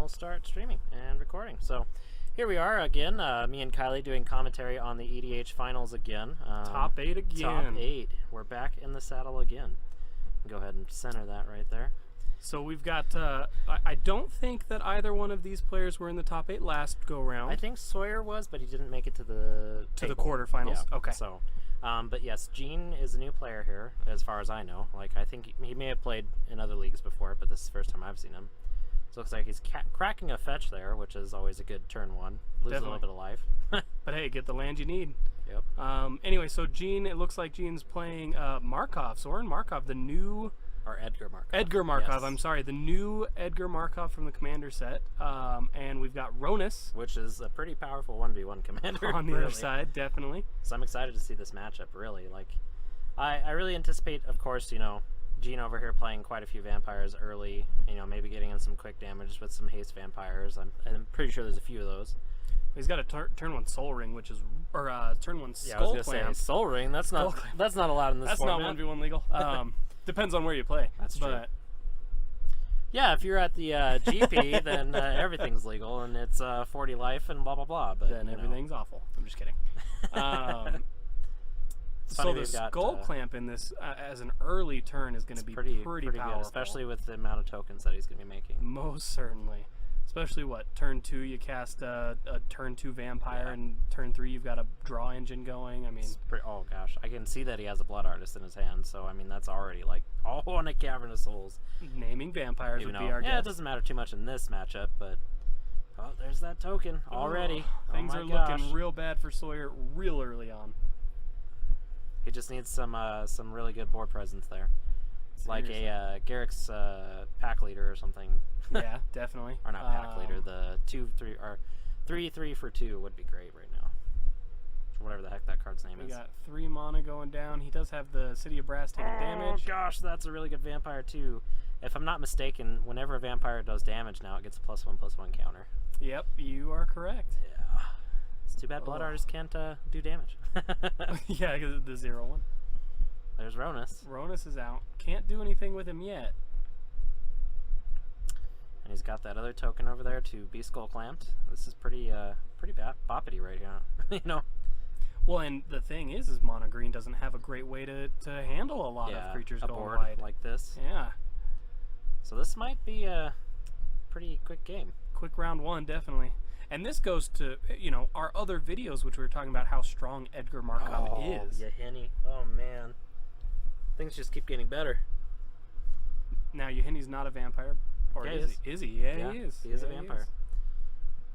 start streaming and recording. So here we are again, me and Kylie doing commentary on the EDH finals again. Top 8 again. Top 8. We're back in the saddle again. Go ahead and center that right there. So we've got, I don't think that either one of these players were in the top 8 last go round. I think Sawyer was, but he didn't make it to the quarterfinals. Yeah. Okay. So, but yes, Gene is a new player here, as far as I know. Like, I think he may have played in other leagues before, but this is the first time I've seen him. So it looks like he's cracking a fetch there, which is always a good turn one. Lose a little bit of life. But hey, get the land you need. Yep. Anyway, so Gene, it looks like Gene's playing Markov, Soren Markov, the new... Or Edgar Markov. Edgar Markov, yes. I'm sorry. The new Edgar Markov from the Commander set. And we've got Ronus. Which is a pretty powerful 1v1 commander. On the other side, definitely. So I'm excited to see this matchup, really. Like, I really anticipate, of course, you know, Gene over here playing quite a few vampires early. You know, maybe getting in some quick damage with some haste vampires. I'm pretty sure there's a few of those. He's got a turn 1 Soul Ring, which is... Or turn 1 Skull Yeah, I was going to say, Soul Ring. That's not allowed in this format. That's not 1v1 legal. Depends on where you play. That's true. Yeah, if you're at the GP, then everything's legal, and it's 40 life and blah, blah, blah. But then everything's awful. I'm just kidding. So the Skull Clamp in this, as an early turn, is going to be pretty powerful. Good, especially with the amount of tokens that he's going to be making. Most certainly. Especially, turn 2 you cast a turn 2 Vampire, and turn 3 you've got a draw engine going. I mean... oh, gosh. I can see that he has a Blood Artist in his hand, so, I mean, that's already, like, all on a Cavern of Souls. Naming vampires would be our guess. Yeah, it doesn't matter too much in this matchup, but... Oh, there's that token already. Things are looking real bad for Sawyer real early on. He just needs some really good board presence there. Seriously. Like a Garrick's pack leader or something. Yeah, definitely. Or not pack leader, the 2/3 or 3/3 for 2 would be great right now. Whatever the heck that card's name is. We got 3 mana going down. He does have the City of Brass taking damage. Oh gosh, that's a really good vampire too. If I'm not mistaken, whenever a vampire does damage now, it gets a +1/+1 counter. Yep, you are correct. Yeah. It's too bad Blood Artist can't do damage. Yeah, because of the 0/1. There's Ronus. Ronus is out. Can't do anything with him yet. And he's got that other token over there to be Skull Clamped. This is pretty boppity right here, you know. Well, and the thing is Mono Green doesn't have a great way to handle a lot of creatures going board wide like this. Yeah. So this might be a pretty quick game. Quick round 1, definitely. And this goes to, you know, our other videos, which we were talking about how strong Edgar Markov is. Yeah, Yahenni. Oh, man. Things just keep getting better. Now, Yahenni's not a vampire. Or yeah, is he? Is he? Yeah, he is. He is a vampire.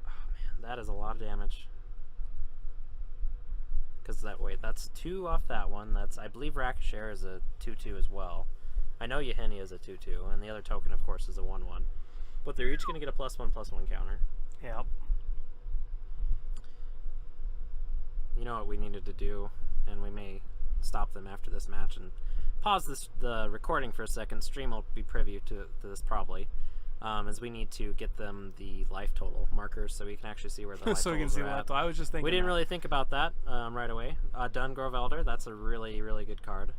Oh, man, that is a lot of damage. Because that's 2 off that one. That's, I believe Rakashare is a 2/2 as well. I know Yahenni is a 2/2, and the other token, of course, is a 1/1. But they're each going to get a +1/+1 counter. Yep. You know what we needed to do, and we may stop them after this match and pause the recording for a second. Stream will be privy to this probably, as we need to get them the life total markers so we can actually see where the life so we can see the life total. I was just thinking we didn't really think about that right away. Dungrove Elder, that's a really, really good card.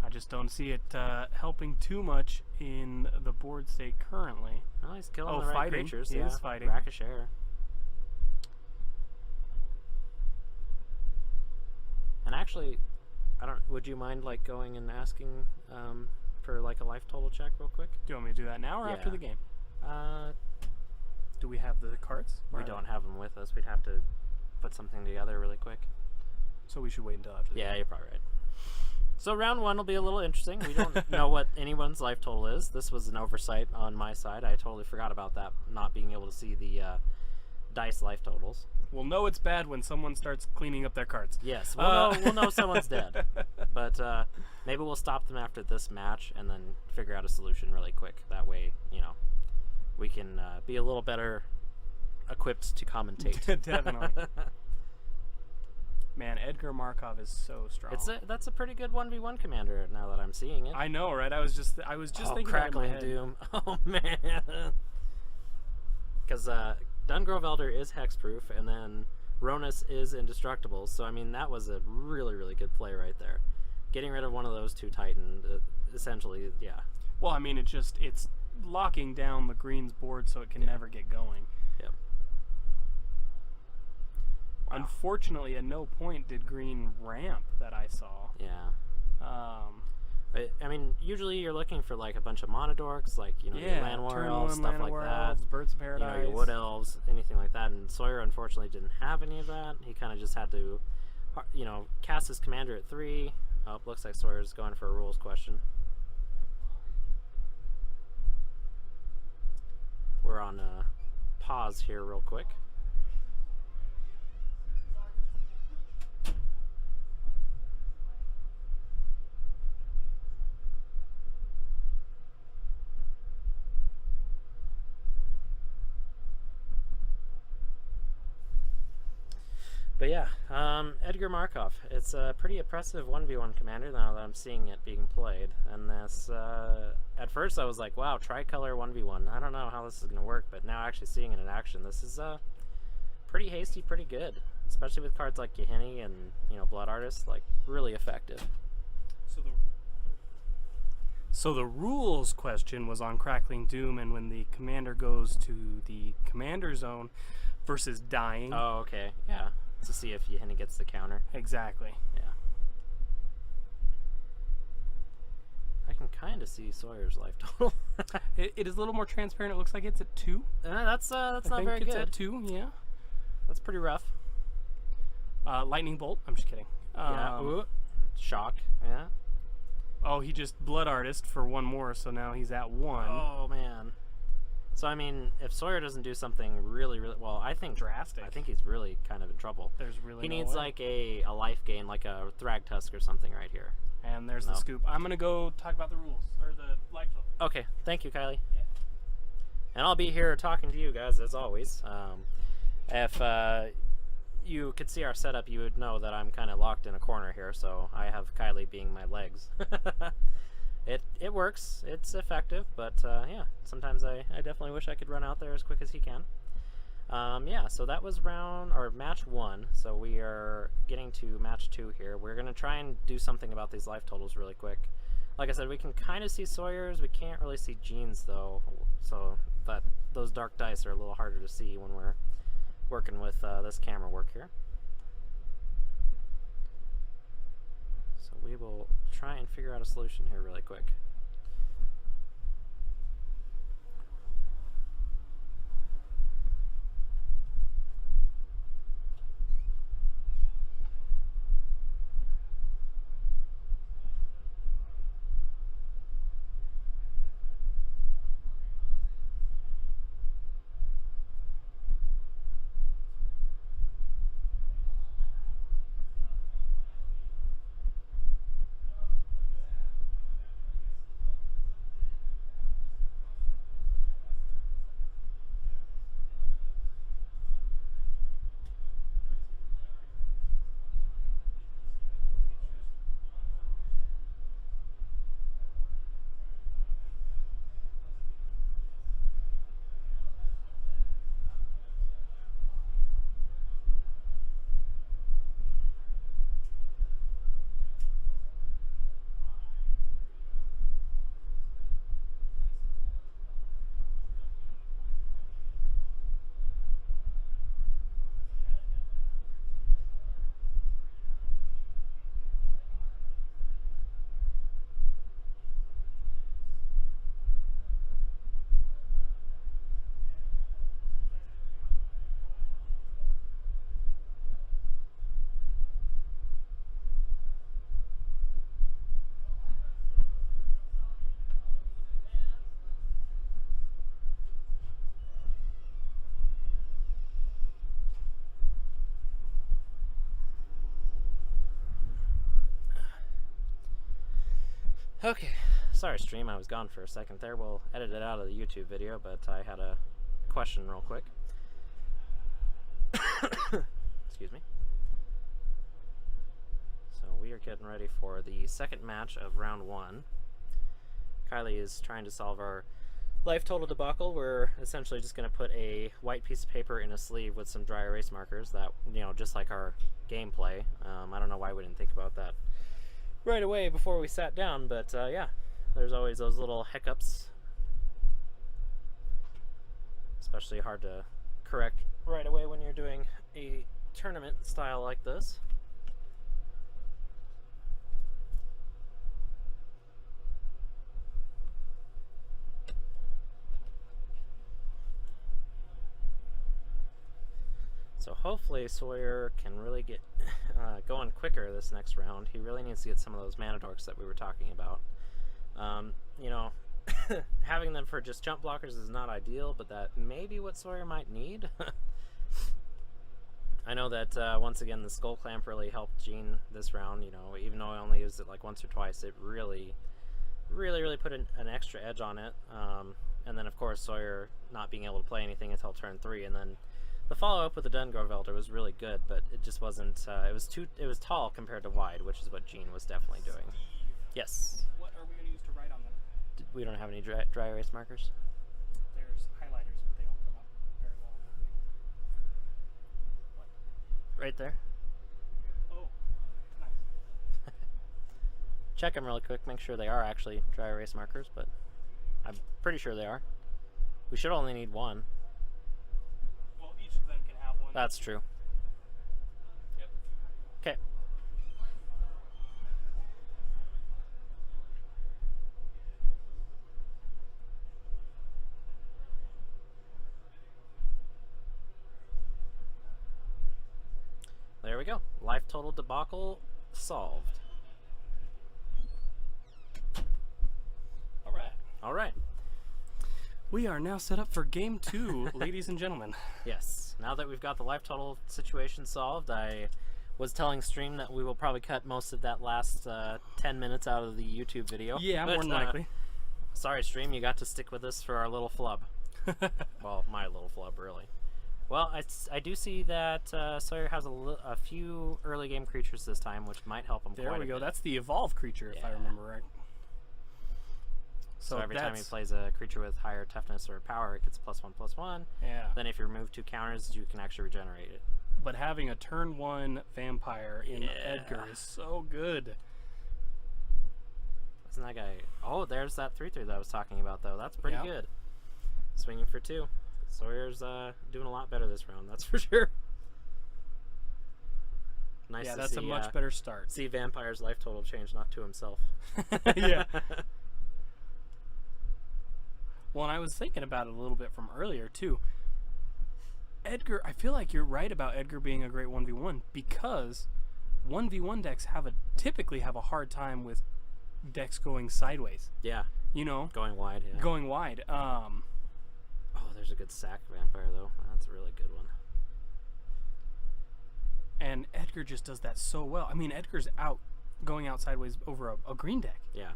I just don't see it helping too much in the board state currently. Well, he's killing the right creatures. He is fighting. Rakashare. And actually, would you mind like going and asking for like a life total check real quick? Do you want me to do that now or after the game? Do we have the cards? We don't have them with us. We'd have to put something together really quick. So we should wait until after the game. Yeah, you're probably right. So round 1 will be a little interesting. We don't know what anyone's life total is. This was an oversight on my side. I totally forgot about that, not being able to see the dice life totals. We'll know it's bad when someone starts cleaning up their cards. Yes, we'll know someone's dead. But maybe we'll stop them after this match and then figure out a solution really quick. That way, you know, we can be a little better equipped to commentate. Definitely. Man, Edgar Markov is so strong. That's a pretty good 1v1 commander now that I'm seeing it. I know, right? I was just thinking Crackling Doom. Oh, man. Because Dungrove Elder is hexproof, and then Ronus is indestructible. So, I mean, that was a really, really good play right there. Getting rid of one of those 2 Titan, essentially, yeah. Well, I mean, it's locking down the green's board so it can never get going. Yep. Wow. Unfortunately, at no point did green ramp that I saw. Yeah. But, I mean, usually you're looking for like a bunch of monodorks, like, you know, your Llanowar elves, stuff like that. Birds of Paradise. You know, your wood elves, anything like that. And Sawyer unfortunately didn't have any of that. He kind of just had to, you know, cast his commander at 3. Oh, looks like Sawyer's going for a rules question. We're on pause here real quick. But yeah, Edgar Markov. It's a pretty oppressive 1v1 commander now that I'm seeing it being played. And this, at first I was like, wow, tricolor 1v1. I don't know how this is going to work, but now actually seeing it in action, this is pretty hasty, pretty good. Especially with cards like Yahini and, you know, Blood Artist, like, really effective. So the rules question was on Crackling Doom, and when the commander goes to the commander zone versus dying. Oh, okay, yeah. To see if Yahini gets the counter. Exactly. Yeah. I can kind of see Sawyer's life total. It is a little more transparent. It looks like it's at 2. That's not very good. It's at 2, yeah. That's pretty rough. Lightning Bolt. I'm just kidding. Yeah. Ooh. Shock. Yeah. Oh, he just Blood Artist for 1 more, so now he's at 1. Oh, man. So, I mean, if Sawyer doesn't do something really, really well, I think drastic. I think he's really kind of in trouble. There's really he no needs way. like a life gain, like a Thragtusk or something right here. And there's the scoop. I'm gonna go talk about the rules or the life total. Okay, thank you, Kylie. Yeah. And I'll be here talking to you guys as always. If you could see our setup, you would know that I'm kind of locked in a corner here, so I have Kylie being my legs. It works. It's effective, but yeah, sometimes I definitely wish I could run out there as quick as he can. Yeah, so that was match 1. So we are getting to match 2 here. We're gonna try and do something about these life totals really quick. Like I said, we can kind of see Sawyer's. We can't really see Jean's though, so those dark dice are a little harder to see when we're working with this camera work here. So we will try and figure out a solution here really quick. Okay, sorry stream, I was gone for a second there. We'll edit it out of the YouTube video, but I had a question real quick. Excuse me. So we are getting ready for the second match of round 1. Kylie is trying to solve our life total debacle. We're essentially just going to put a white piece of paper in a sleeve with some dry erase markers that, you know, just like our gameplay. I don't know why we didn't think about that right away before we sat down, but yeah, there's always those little hiccups Especially hard to correct right away when you're doing a tournament style like this. So hopefully Sawyer can really get going quicker this next round. He really needs to get some of those mana dorks that we were talking about. You know, having them for just jump blockers is not ideal, but that may be what Sawyer might need. I know that once again the Skull Clamp really helped Gene this round. You know, even though I only used it like once or twice, it really put an extra edge on it. And then of course Sawyer not being able to play anything until turn 3, and then the follow-up with the Dungrove Elder was really good, but it just wasn't. It was tall compared to wide, which is what Gene was definitely doing. Yes. What are we going to use to write on them? We don't have any dry erase markers. There's highlighters, but they don't come up very well on that thing. What? Right there. Oh, nice. Check them really quick. Make sure they are actually dry erase markers, but I'm pretty sure they are. We should only need one. Well, each of them can have one. That's true. Yep. Okay. There we go. Life total debacle solved. All right. All right. We are now set up for game 2, ladies and gentlemen. Yes. Now that we've got the life total situation solved, I was telling Stream that we will probably cut most of that last 10 minutes out of the YouTube video. Yeah, But, more than likely. Sorry, Stream, you got to stick with us for our little flub. Well, my little flub, really. Well, I do see that Sawyer has a few early game creatures this time, which might help him There quite we a go. bit. That's the evolve creature, if I Yeah. remember right. So every time he plays a creature with higher toughness or power, it gets +1/+1. Yeah. Then if you remove 2 counters, you can actually regenerate it. But having a turn 1 vampire in Yeah. Edgar is so good. Isn't that guy? Oh, there's that 3/3 that I was talking about, though. That's pretty Yeah. good. Swinging for 2. Sawyer's doing a lot better this round, that's for sure. Nice Yeah, to that's see, a much better start. see Vampire's life total change, not to himself. Yeah. Well, and I was thinking about it a little bit from earlier, too. Edgar, I feel like you're right about Edgar being a great 1v1 because 1v1 decks typically have a hard time with decks going sideways. Yeah, You know, going wide. Yeah. going wide. Oh, there's a good sack vampire though. That's a really good one. And Edgar just does that so well. I mean, Edgar's going out sideways over a green deck. Yeah.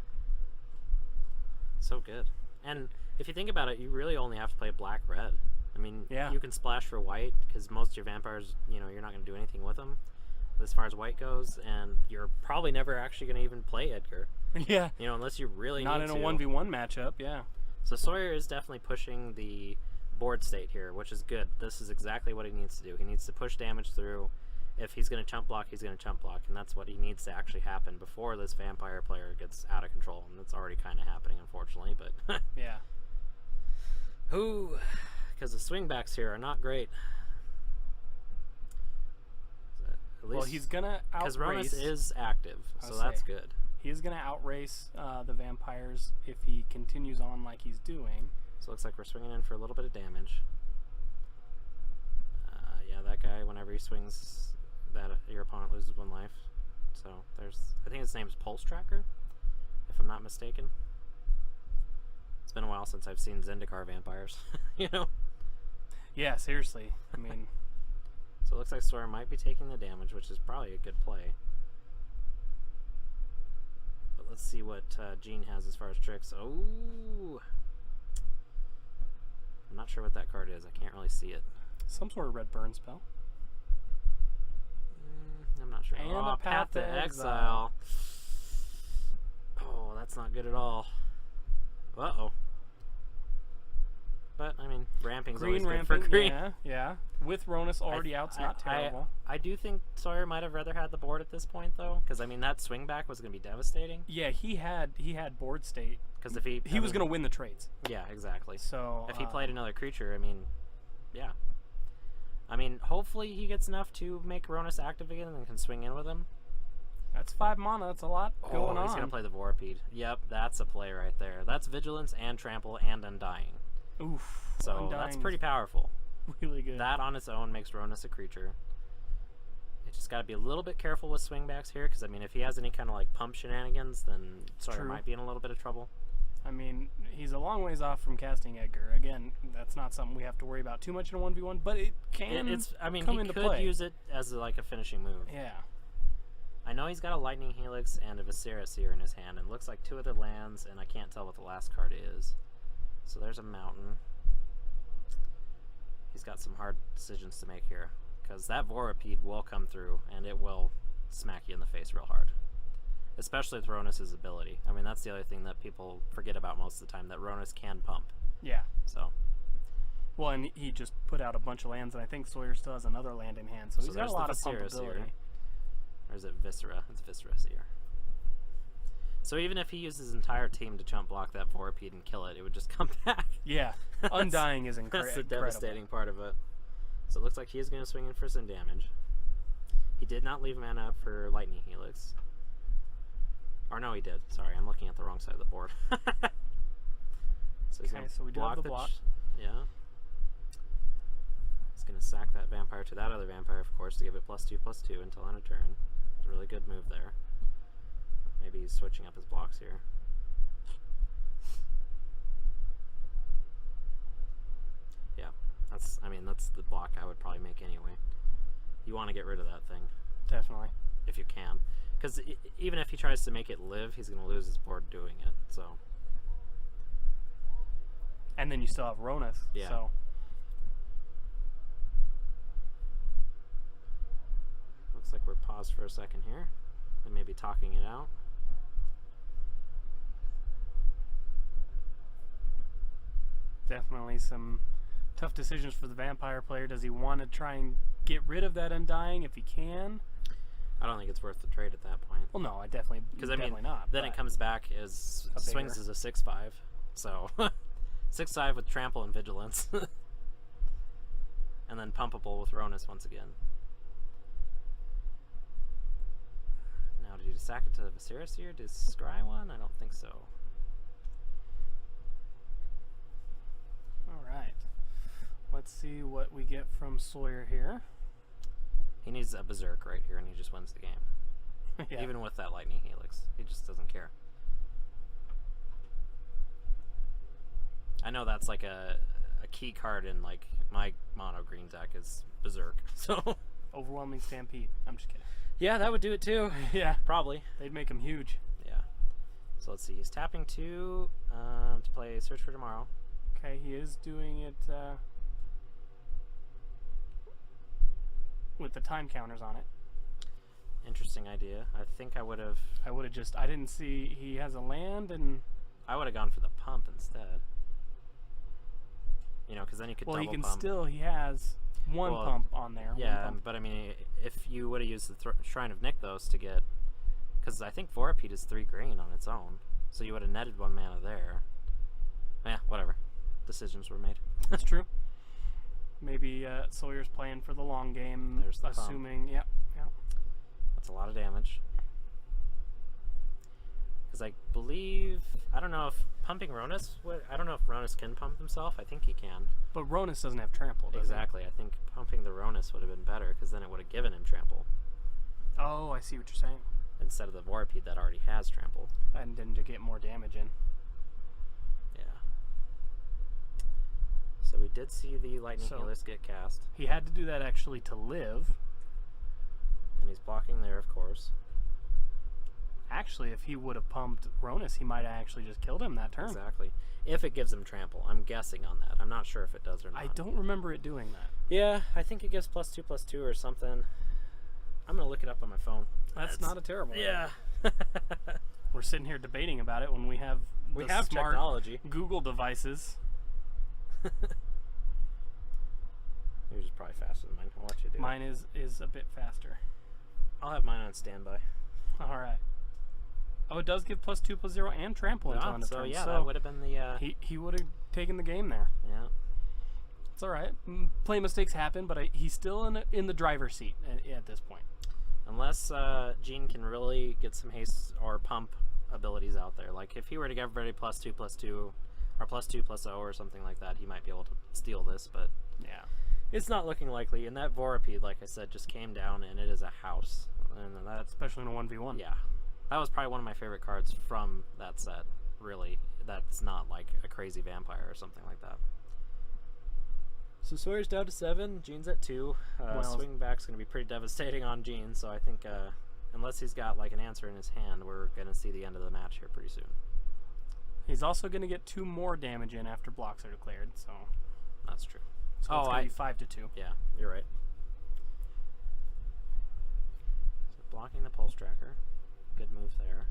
So good. And if you think about it, you really only have to play black-red. I mean, Yeah. you can splash for white because most of your vampires, you know, you're not going to do anything with them as far as white goes, and you're probably never actually going to even play Edgar. Yeah. You know, unless you really Not need in to. a 1v1 matchup, yeah. So Sawyer is definitely pushing the board state here, which is good. This is exactly what he needs to do. He needs to push damage through. If he's going to chump block, he's going to chump block, and that's what he needs to actually happen before this vampire player gets out of control, and it's already kind of happening, unfortunately, but... Yeah. Ooh, because the swingbacks here are not great. At Well, he's going to because Ronus outrace. is active, so I'll that's say. good. He is going to outrace the vampires if he continues on like he's doing. So it looks like we're swinging in for a little bit of damage. Yeah, that guy, whenever he swings, your opponent loses 1 life. So I think his name is Pulse Tracker, if I'm not mistaken. It's been a while since I've seen Zendikar vampires, you know? Yeah, seriously. I mean, So it looks like Sawyer might be taking the damage, which is probably a good play. But let's see what Gene has as far as tricks. Oh! I'm not sure what that card is. I can't really see it. some sort of red burn spell. I'm not sure. And oh, a Path to Exile. Oh, that's not good at all. Uh-oh. But, I mean, ramping's Green always good for ramping, green. yeah. With Ronus already out, it's not terrible. I do think Sawyer might have rather had the board at this point, though, because I mean that swing back was going to be devastating. Yeah, he had board state. Because if He was going to win the trades. yeah, exactly. So If he played another creature, I mean, Yeah. I mean, hopefully he gets enough to make Ronus active again and then can swing in with him. That's 5 mana. That's a lot going on. He's going to play the Vorapede. Yep, that's a play right there. That's Vigilance and Trample and Undying. Oof. So Undying's that's pretty powerful. really good. That on its own makes Ronus a creature. You just got to be a little bit careful with swingbacks here, because, I mean, if he has any kind of, like, pump shenanigans, then Sawyer might be in a little bit of trouble. I mean, he's a long ways off from casting Edgar. Again, that's not something we have to worry about too much in a 1v1, but it can come into play. He could use it as, like, a finishing move. Yeah. I know he's got a Lightning Helix and a Viscera Seer in his hand. It looks like 2 other lands, and I can't tell what the last card is. So there's a Mountain. He's got some hard decisions to make here, because that Vorapede will come through, and it will smack you in the face real hard. Especially with Ronus' ability. I mean, that's the other thing that people forget about most of the time, that Ronus can pump. Yeah. So. Well, and he just put out a bunch of lands, and I think Sawyer still has another land in hand, so he's got a lot of pump ability. Or is it Viscera? It's Viscera Seer. So even if he used his entire team to jump block that Vorapede and kill it, it would just come back. Yeah. Undying is incredible. That's the devastating part of it. So it looks like he is going to swing in for some damage. He did not leave mana up for Lightning Helix. Or no, he did. Sorry, I'm looking at the wrong side of the board. So he's going to we do have the block. Yeah. He's going to sack that vampire to that other vampire, of course, to give it +2/+2 until end of turn. It's a really good move there. Maybe he's switching up his blocks here. Yeah, that's the block I would probably make anyway. You want to get rid of that thing. Definitely. If you can. Because even if he tries to make it live, he's going to lose his board doing it, so. And then you still have Ronus, yeah. So. Looks like we're paused for a second here. They may be talking it out. Definitely some tough decisions for the vampire player. Does he want to try and get rid of that Undying if he can? I don't think it's worth the trade at that point. Well, no, I definitely not. Then it comes back as swings as a 6/5. So 6/5 with Trample and Vigilance. And then pumpable with Ronus once again. Now, did you sack it to the Viscera Seer? Did Scry one? I don't think so. Alright. Let's see what we get from Sawyer here. He needs a Berserk right here, and he just wins the game. Yeah. Even with that Lightning Helix. He just doesn't care. I know that's like a key card in like my mono green deck is Berserk. So Overwhelming Stampede. I'm just kidding. yeah, that would do it too. Yeah. Probably. They'd make him huge. Yeah. So let's see. He's tapping 2 to play Search for Tomorrow. Okay, he is doing it with the time counters on it. Interesting idea. I think I would have I didn't see he has a land, and I would have gone for the pump instead. You know, because then you could double pump. He has one pump on there. Yeah, but I mean, if you would have used the Shrine of Nykthos to get, because I think Vorapede is 3 green on its own, so you would have netted 1 mana there. Yeah, whatever. Decisions were made. That's true. Maybe Sawyer's playing for the long game. There's the assuming, pump. Yep. That's a lot of damage. Because I believe, I don't know if pumping Ronus, I don't know if Ronus can pump himself. I think he can. But Ronus doesn't have trample, does Exactly. he? I think pumping the Ronus would have been better, because then it would have given him trample. Oh, I see what you're saying. Instead of the Vorapede that already has trample. And then to get more damage in. Yeah. So we did see the Lightning Helix get cast. He had to do that actually to live. And he's blocking there, of course. Actually, if he would have pumped Ronus, he might have actually just killed him that turn. Exactly. If it gives him trample. I'm guessing on that. I'm not sure if it does or not. I don't remember it doing that. Yeah, I think it gives +2/+2 or something. I'm going to look it up on my phone. That's not a terrible idea. We're sitting here debating about it when we have smart technology. Google devices. Yours is probably faster than mine. I'll let you do it. Mine is a bit faster. I'll have mine on standby. All right. Oh, it does give +2/+0 and trample until end of turn. Yeah, that would have been the. He would have taken the game there. Yeah. It's all right. Play mistakes happen, but he's still in the driver's seat at this point. Unless Gene can really get some haste or pump abilities out there. Like, if he were to give everybody +2/+2, or +2/+0 or something like that, he might be able to steal this, but Yeah. it's not looking likely. And that Vorapede, like I said, just came down, and it is a house. And that's, Especially in a 1v1. yeah. That was probably one of my favorite cards from that set, really. That's not like a crazy vampire or something like that. So Sawyer's down to 7, Gene's at 2. Swing back's going to be pretty devastating on Gene, so I think unless he's got like an answer in his hand, we're going to see the end of the match here pretty soon. He's also going to get 2 more damage in after blocks are declared, so That's true. it's going to be 5-2. Yeah, you're right. So blocking the pulse tracker. Good move there.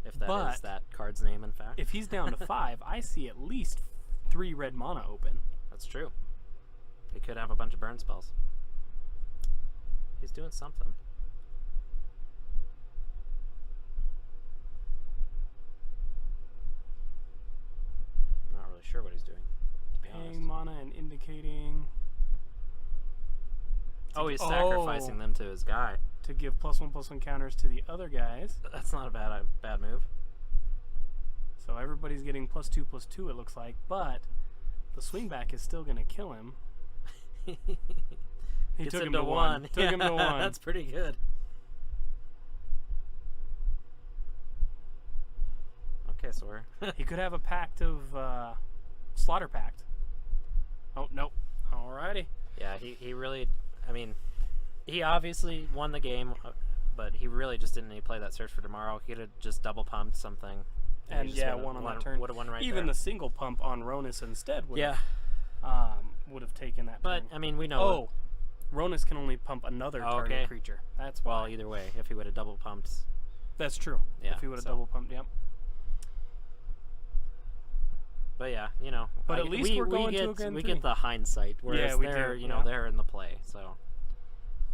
If that is that card's name, in fact. If he's down to 5, I see at least 3 red mana open. That's true. He could have a bunch of burn spells. He's doing something. I'm not really sure what he's doing, to be honest. Paying mana and indicating. Oh, he's sacrificing them to his guy. To give +1/+1 counters to the other guys. That's not a bad move. So everybody's getting +2/+2, it looks like, but the swing back is still going to kill him. He Gets took him him to to 1. 1. Took him to 1. That's pretty good. Okay, Sawyer. He could have a pact of Slaughter Pact. Oh, nope. Alrighty. Yeah, he really, I mean, he obviously won the game, but he really just didn't need to play that Search for Tomorrow. He could have just double pumped something. And he yeah, just won on that turn. Would have won right Even there. the single pump on Ronus instead would Yeah. have taken that But, turn. I mean, we know. Oh, Ronus can only pump another target creature. That's why. Well, either way, if he would have double pumped. That's true. Yeah, If he would have so. double pumped, yep. But yeah, you know. But at least we're going get, to a Grand We Prix. get the hindsight, whereas we they're, do, you know, yeah. they're in the play, so.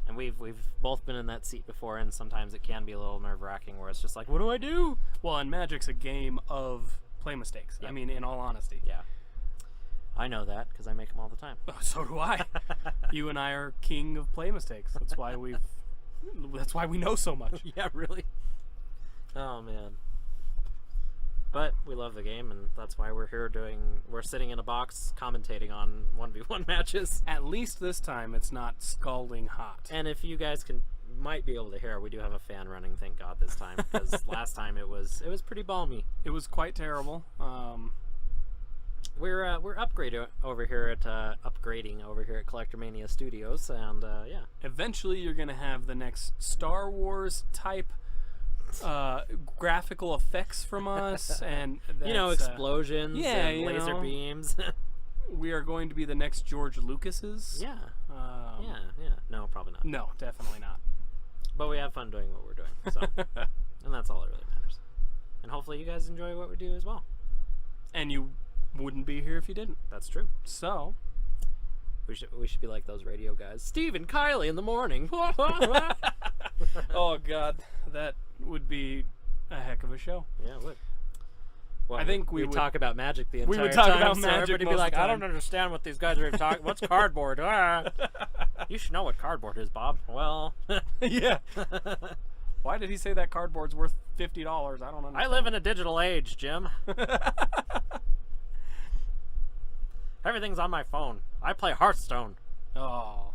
And we've both been in that seat before, and sometimes it can be a little nerve-wracking where it's just like, what do I do? Well, and Magic's a game of play mistakes. Yep. I mean, in all honesty. Yeah. I know that because I make them all the time. So do I. You and I are king of play mistakes. That's why that's why we know so much. Yeah, really. Oh man. But we love the game, and that's why we're here we're sitting in a box commentating on 1v1 matches. At least this time it's not scalding hot. And if you guys might be able to hear, we do have a fan running, thank God, this time, because last time it was pretty balmy. It was quite terrible. We're upgrading over here at Collectormania Studios, and yeah. Eventually you're going to have the next Star Wars type graphical effects from us, and that's, explosions and laser beams. We are going to be the next George Lucas's. Yeah. Yeah. No, probably not. No, definitely not. But we have fun doing what we're doing, so and that's all that really matters. And hopefully you guys enjoy what we do as well. And you wouldn't be here if you didn't. That's true. So we should be like those radio guys. Steve and Kylie in the morning. Oh God, that would be a heck of a show. Yeah, it would. Well, I think we would would talk about Magic the entire time. We would talk about so Magic everybody most be like, of the I time. don't understand what these guys are talking. What's cardboard? You should know what cardboard is, Bob. Well, Yeah. Why did he say that cardboard's worth $50? I don't understand. I live in a digital age, Jim. Everything's on my phone. I play Hearthstone. Oh,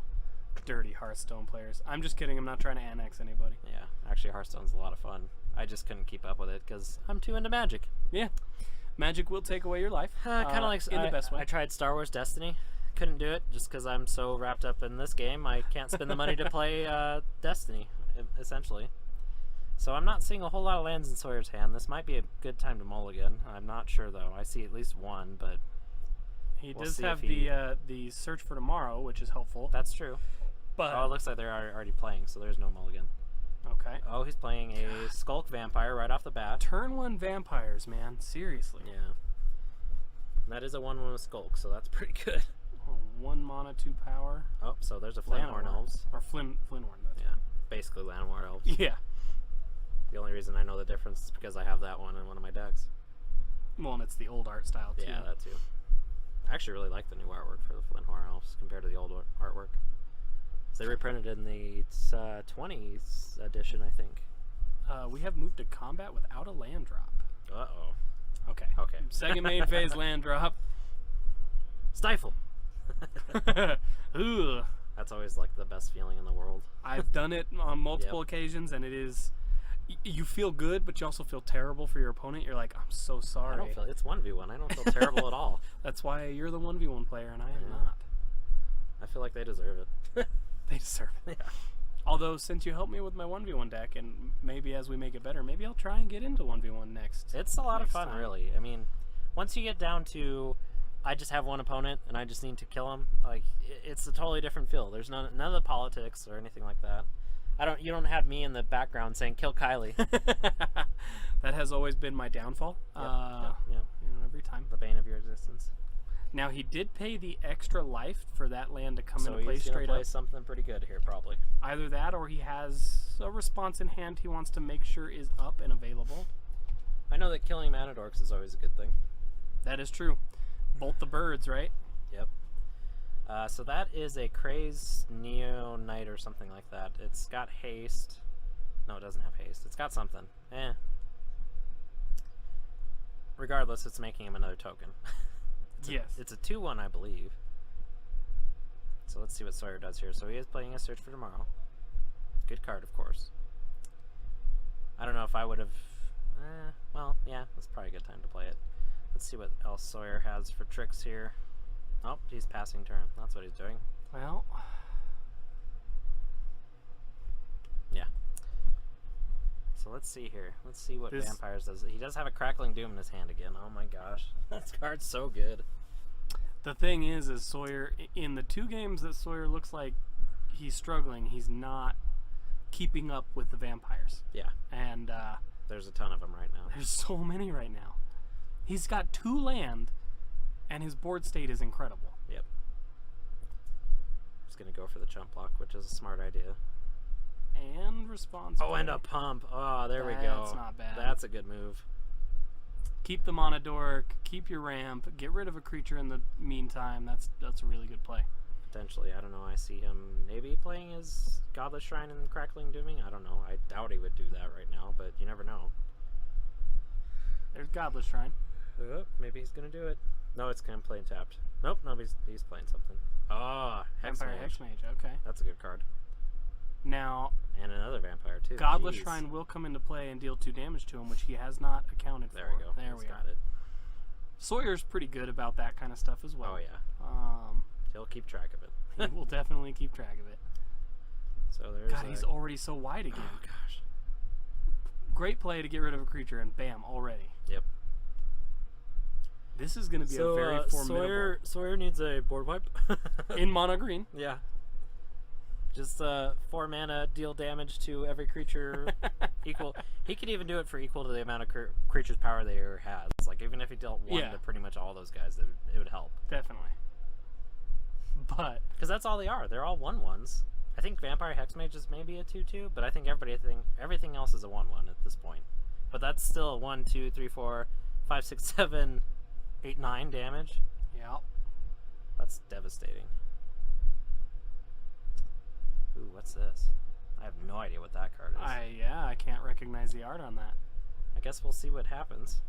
dirty Hearthstone players. I'm just kidding. I'm not trying to annex anybody. Yeah, actually, Hearthstone's a lot of fun. I just couldn't keep up with it because I'm too into Magic. Yeah. Magic will take away your life. Kind of like in the best way. I tried Star Wars Destiny. Couldn't do it just because I'm so wrapped up in this game. I can't spend the money to play Destiny, essentially. So I'm not seeing a whole lot of lands in Sawyer's hand. This might be a good time to mulligan. I'm not sure, though. I see at least one, but He we'll does see have if the Search for Tomorrow, which is helpful. That's true. But Oh, it looks like they're already playing, so there's no mulligan. okay. Oh, he's playing a Skulk Vampire right off the bat. Turn 1 vampires, man. Seriously. Yeah. And that is a 1/1 with Skulk, so that's pretty good. Oh, 1 mana, 2 power. Oh, so there's a Flamehorn Elves. Or Flinhorn. That's Yeah, basically Llanowar Elves. Yeah. The only reason I know the difference is because I have that one in one of my decks. Well, and it's the old art style, too. Yeah, that too. I actually really like the new artwork for the Flint-Horror Elves compared to the old artwork. So they reprinted in the 20s edition, I think. We have moved to combat without a land drop. Uh-oh. Okay. Okay. Second main phase land drop. Stifle! Ugh. That's always like the best feeling in the world. I've done it on multiple occasions, and it is... You feel good, but you also feel terrible for your opponent. You're like, I'm so sorry. I don't feel... It's 1v1. I don't feel terrible at all. That's why you're the 1v1 player, and I am Yeah. not. I feel like they deserve it. They deserve it. Yeah. Although, since you helped me with my 1v1 deck, and maybe as we make it better, maybe I'll try and get into 1v1 next. It's a lot of next fun, time. really. I mean, once you get down to, I just have one opponent and I just need to kill him, like, it's a totally different feel. There's none of the politics or anything like that. You don't have me in the background saying, kill Kylie. That has always been my downfall. Yep. Every time. The bane of your existence. Now, he did pay the extra life for that land to come So into play he's gonna straight play up. something pretty good here, probably. Either that, or he has a response in hand he wants to make sure is up and available. I know that killing mana dorks is always a good thing. That is true. Bolt the birds, right? Yep. So that is a Craze Neo Knight or something like that. It's got haste. No, it doesn't have haste. It's got something. Regardless, it's making him another token. It's a 2/1, I believe. So let's see what Sawyer does here. So he is playing a Search for Tomorrow. Good card, of course. I don't know if I would have... well, yeah, that's probably a good time to play it. Let's see what else Sawyer has for tricks here. Oh, he's passing turn. That's what he's doing. Well... Yeah. So let's see here. Let's see what Vampires does. He does have a Crackling Doom in his hand again. Oh my gosh. That card's so good. The thing is Sawyer, in the 2 games that Sawyer looks like he's struggling, he's not keeping up with the Vampires. Yeah. And there's a ton of them right now. there's so many right now. He's got 2 land, and his board state is incredible. Yep. He's going to go for the chump block, which is a smart idea. And response. Oh, and a pump. Oh, there we go. That's not bad. That's a good move. Keep the mana dork, keep your ramp, get rid of a creature in the meantime. That's a really good play. Potentially, I don't know. I see him maybe playing his Godless Shrine and Crackling Dooming. I don't know. I doubt he would do that right now, but you never know. There's Godless Shrine. Maybe he's going to do it. No, it's going to play tapped. Nope, no, he's playing something. Oh, Vampire Hexmage, okay. That's a good card. Now, and another vampire too. Godless Jeez. Shrine will come into play and deal 2 damage to him, which he has not accounted There for. we go. There He's we got are. it. Sawyer's pretty good about that kind of stuff as well. Oh yeah. He'll keep track of it. He will definitely keep track of it. So there's. God, he's already so wide again. Oh gosh. Great play to get rid of a creature, and bam, already. Yep. This is going to be a very formidable. Sawyer needs a board wipe. In mono green. Yeah. Just 4 mana, deal damage to every creature equal. He could even do it for equal to the amount of creature's power they ever has. Like even if he dealt 1 to pretty much all those guys, it would help. Definitely. But because that's all they are. They're all 1/1s. I think Vampire Hexmage is maybe a 2/2, but I think everything else is a 1/1 at this point. But that's still a 1, 2, 3, 4, 5, 6, 7, 8, 9 damage. Yeah. That's devastating. Ooh, what's this? I have no idea what that card is. I can't recognize the art on that. I guess we'll see what happens.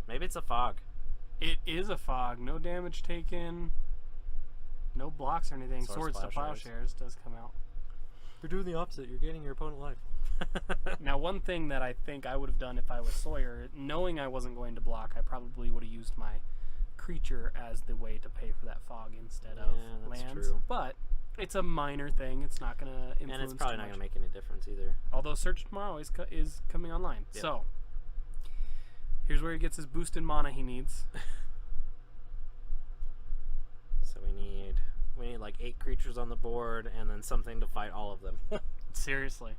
Maybe it's a fog. It is a fog. No damage taken. No blocks or anything. Swords Swords to Plowshares does come out. You're doing the opposite. You're gaining your opponent life. Now, one thing that I think I would have done if I was Sawyer, knowing I wasn't going to block, I probably would have used my creature as the way to pay for that fog instead of that's lands. true. But it's a minor thing. It's not going to influence And it's probably too not much. going to make any difference either. Although Search Tomorrow is coming online. Yep. So, here's where he gets his boost in mana he needs. So we need like 8 creatures on the board and then something to fight all of them. Seriously.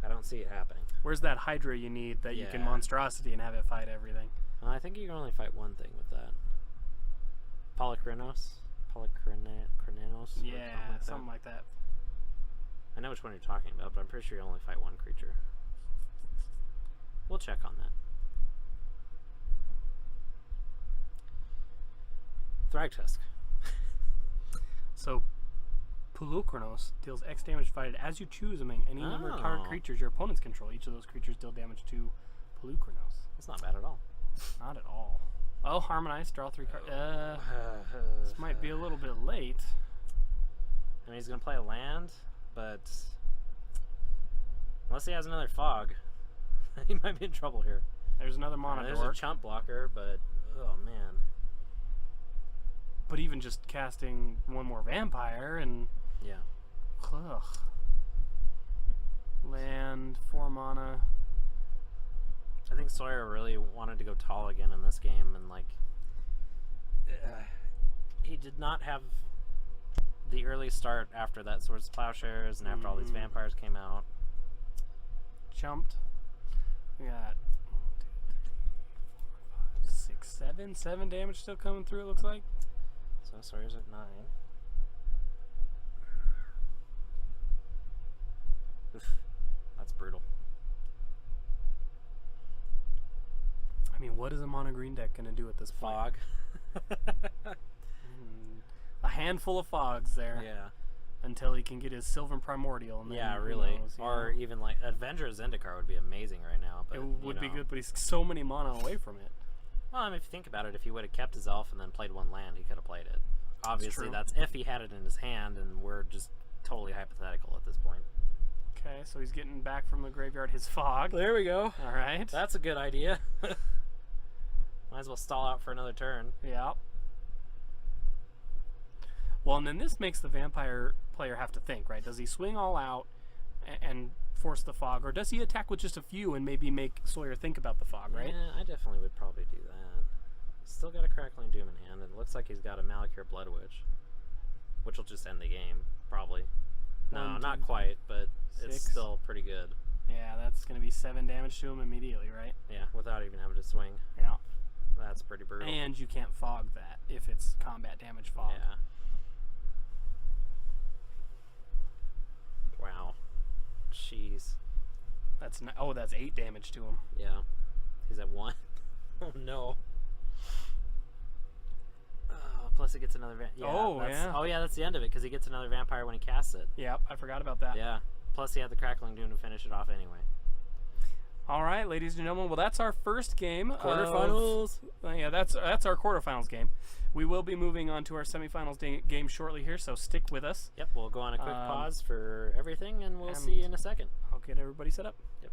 I don't see it happening. Where's that Hydra you need that you can monstrosity and have it fight everything? I think you can only fight one thing with that. Polychronos? Polychronos? Yeah, something like that. I know which one you're talking about, but I'm pretty sure you only fight one creature. We'll check on that. Thragtusk. So, Pulukronos deals X damage divided as you choose among any number of target creatures your opponents control. Each of those creatures deal damage to Pulukronos. That's not bad at all. Not at all. Oh, Harmonize, draw 3 cards. This might be a little bit late. I mean, he's going to play a land, but unless he has another fog, he might be in trouble here. There's another Mono There's a chump blocker, but oh man. But even just casting one more vampire and Yeah. ugh. Land, 4 mana. I think Sawyer really wanted to go tall again in this game, and like he did not have the early start after that Swords to Plowshares and after all these vampires came out. Jumped. We got 6, 7 damage still coming through, it looks like. So Sawyer's at 9. Oof. That's brutal. I mean, what is a mono green deck going to do at this point? Fog. A handful of fogs there. Yeah. Until he can get his Sylvan Primordial. And then Yeah, who really. knows, you Or know. even like Avenger Zendikar would be amazing right now. But It would be know. good, but he's so many mana away from it. Well, I mean, if you think about it, if he would have kept his elf and then played one land, he could have played it. Obviously, true. that's if he had it in his hand, and we're just totally hypothetical at this point. Okay, so he's getting back from the graveyard his fog. There we go. All right. That's a good idea. Might as well stall out for another turn. Yeah. Well, and then this makes the vampire player have to think, right? Does he swing all out and force the fog, or does he attack with just a few and maybe make Sawyer think about the fog, right? Yeah, I definitely would probably do that. He's still got a Crackling Doom in hand, and it looks like he's got a Malakir Blood Witch, which will just end the game, probably. No, 1, 2, not quite, but 6. it's still pretty good. Yeah, that's going to be 7 damage to him immediately, right? Yeah, without even having to swing. Yeah. That's pretty brutal. And you can't fog that if it's combat damage fog. Yeah. Wow. Jeez. That's that's 8 damage to him. Yeah. He's at 1. Oh no. Plus he gets another Oh yeah, that's the end of it, because he gets another vampire when he casts it. Yep, I forgot about that. Yeah. Plus he had the Crackling Doom to finish it off anyway. All right, ladies and gentlemen. Well, that's our first game. Quarterfinals. Yeah, that's our quarterfinals game. We will be moving on to our semifinals game shortly here, so stick with us. Yep, we'll go on a quick pause for everything, and we'll see you in a second. I'll get everybody set up. Yep.